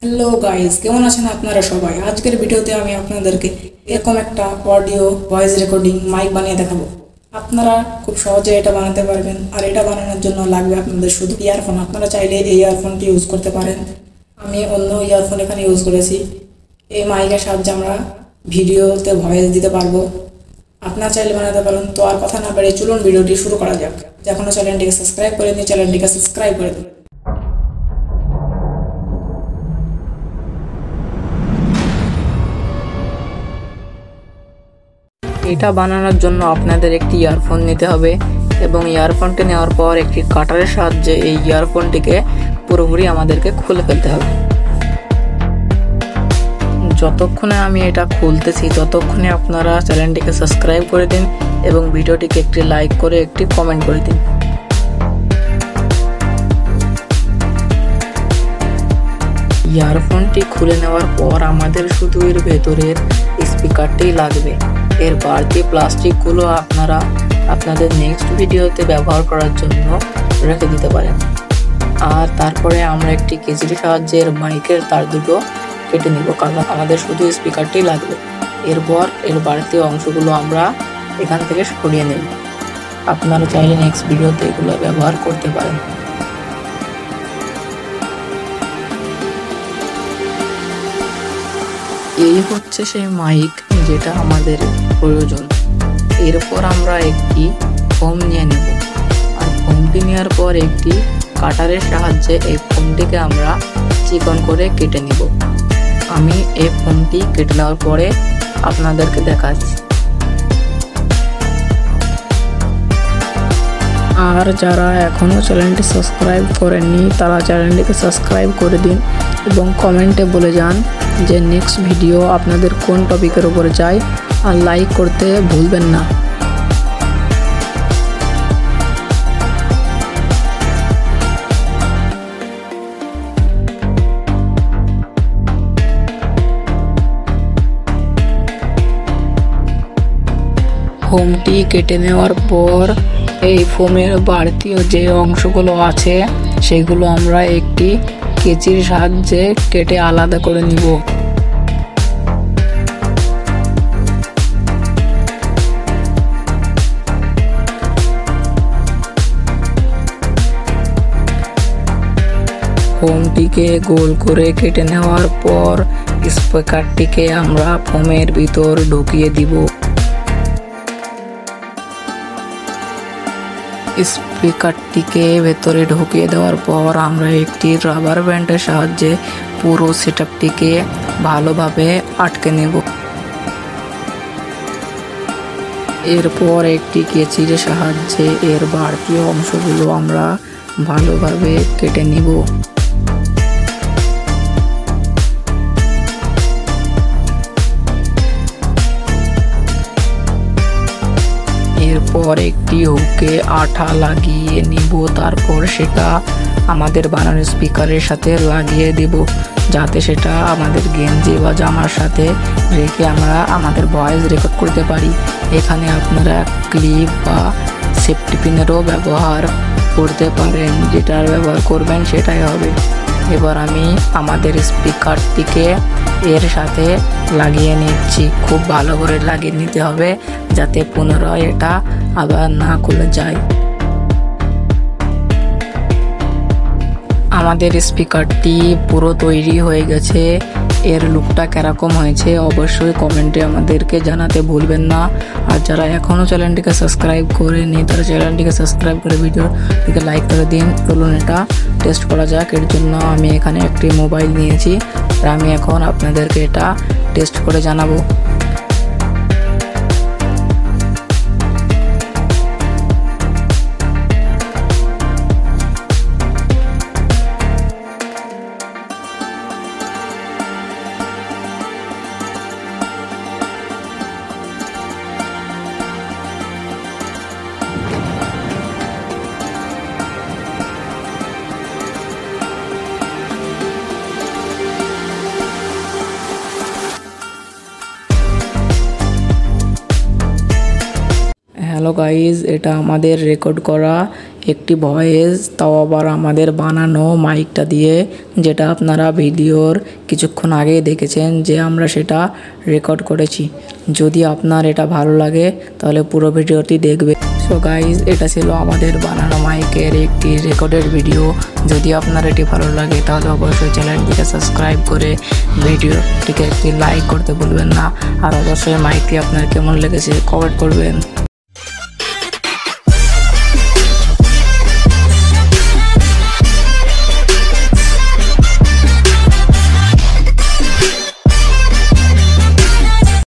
Hello guys, কেমন আছেন আপনারা সবাই? আজকের ভিডিওতে আমি আপনাদেরকে এরকম একটা অডিও ভয়েস রেকর্ডিং মাইক বানিয়ে দেখাবো। আপনারা খুব সহজে এটা বানাতে পারবেন। আর এটা বানানোর জন্য লাগবে আপনাদের শুধু ইয়ারফোন। আপনারা চাইলে এই ইয়ারফোনটি ইউজ করতে পারেন। আমি অন্য ইয়ারফোন এখানে ইউজ করেছি। এই মাইকের সাহায্যে আমরা ভিডিওতে ভয়েস দিতে পারবো। আপনারা চাইলে বানাতে পারেন। তো আর কথা না বাড়িয়ে চলুন ভিডিওটি শুরু করা যাক। এখনো চ্যানেলটিকে সাবস্ক্রাইব করে দিন, চ্যানেলটিকে সাবস্ক্রাইব করে দিন। এটা বানানোর জন্য আপনাদের একটি ইয়ারফোন নিতে হবে এবং ইয়ারফোনটি নেওয়ার পর একটি কাটারের সাহায্যে এই ইয়ারফোনটিকে পুরোপুরি আমাদেরকে খুলে ফেলতে হবে। যতক্ষণে আমি এটা খুলতেছি ততক্ষণে আপনারা চ্যানেলটিকে সাবস্ক্রাইব করে দিন এবং ভিডিওটিকে একটি লাইক করে একটি কমেন্ট করে দিন। ইয়ারফোনটি খুলে নেওয়ার পর আমাদের শুধু এর ভেতরের স্পিকারটি লাগবে। এর বাড়তি প্লাস্টিকগুলো আপনারা আপনাদের নেক্সট ভিডিওতে ব্যবহার করার জন্য রেখে দিতে পারেন। আর তারপরে আমরা একটি কেচির সাহায্যে এর মাইকের তার দুটো কেটে নিব, কারণ আমাদের শুধু স্পিকারটি লাগবে। এরপর এর বাড়তি অংশগুলো আমরা এখান থেকে সরিয়ে নেব। আপনারা চাইলে নেক্সট ভিডিওতে এগুলো ব্যবহার করতে পারেন। এই হচ্ছে সেই মাইক যেটা আমাদের প্রয়োজন। এরপর আমরা একটি ফোম নিয়ে নেব, আর ফোমটি নেওয়ার পর একটি কাটারের সাহায্যে এই ফোমটিকে আমরা চিকন করে কেটে নেব। আমি এই ফোমটি কেটে নেওয়ার পরে আপনাদেরকে দেখাচ্ছি। আর যারা এখনও চ্যানেলটি সাবস্ক্রাইব করেননি তারা চ্যানেলটিকে সাবস্ক্রাইব করে দিন এবং কমেন্টে বলে যান যে নেক্সট ভিডিও আপনাদের কোন টপিকের উপরে চাই, আর লাইক করতে ভুলবেন না। ফোমটি কেটে নেওয়ার পর এই ফোমের বাড়তি যে অংশগুলো আছে সেগুলো আমরা একটি কেচির সাহায্যে কেটে আলাদা করে নিব। ফোমটিকে গোল করে কেটে নেওয়ার পর স্পিকারটিকে আমরা ফোমের ভিতর ঢুকিয়ে দিব। স্পিকারটিকে ভেতরে ঢুকিয়ে দেওয়ার পর আমরা একটি রাবার ব্যান্ডের সাহায্যে পুরো সেটআপটিকে ভালোভাবে আটকে নেব। এরপর একটি কেচির সাহায্যে এর বাড়তি অংশগুলো আমরা ভালোভাবে কেটে নিব। এরপর একটি হুকে আঠা লাগিয়ে নিব, তারপর সেটা আমাদের বানানো স্পিকারের সাথে লাগিয়ে দেব, যাতে সেটা আমাদের গেঞ্জি বা জামার সাথে রেখে আমরা আমাদের ভয়েস রেকর্ড করতে পারি। এখানে আপনারা ক্লিপ বা সেফটি পিনেরও ব্যবহার করতে পারেন, যেটার ব্যবহার করবেন সেটাই হবে। এবার আমি আমাদের স্পিকারটিকে এর সাথে লাগিয়ে নিচ্ছি। খুব ভালো করে লাগিয়ে নিতে হবে যাতে পুনরায় এটা আবার না খুলে যায়। আমাদের স্পিকারটি পুরো তৈরি হয়ে গেছে। এর লুকটা কিরকম হয়েছে অবশ্যই কমেন্টে আমাদেরকে জানাতে ভুলবেন না। আর যারা এখনও চ্যানেলটিকে সাবস্ক্রাইব করেনি তারা চ্যানেলটিকে সাবস্ক্রাইব করে ভিডিওটিকে লাইক করে দিন। চলুন এটা টেস্ট করা যাক। এর জন্য আমি এখানে একটি মোবাইল নিয়েছি, আর আমি এখন আপনাদেরকে এটা টেস্ট করে জানাবো। হ্যালো গাইজ, এটা আমাদের রেকর্ড করা একটি ভয়েস, তাও আবার আমাদের বানানো মাইকটা দিয়ে, যেটা আপনারা ভিডিওর কিছুক্ষণ আগেই দেখেছেন যে আমরা সেটা রেকর্ড করেছি। যদি আপনার এটা ভালো লাগে তাহলে পুরো ভিডিওটি দেখবে। সো গাইজ, এটা ছিল আমাদের বানানো মাইকের একটি রেকর্ডেড ভিডিও। যদি আপনার এটি ভালো লাগে তাহলে অবশ্যই চ্যানেলটিকে সাবস্ক্রাইব করে ভিডিওটিকে একটি লাইক করতে ভুলবেন না। আর অবশ্যই মাইকটি আপনার কেমন লেগেছে কমেন্ট করবেন।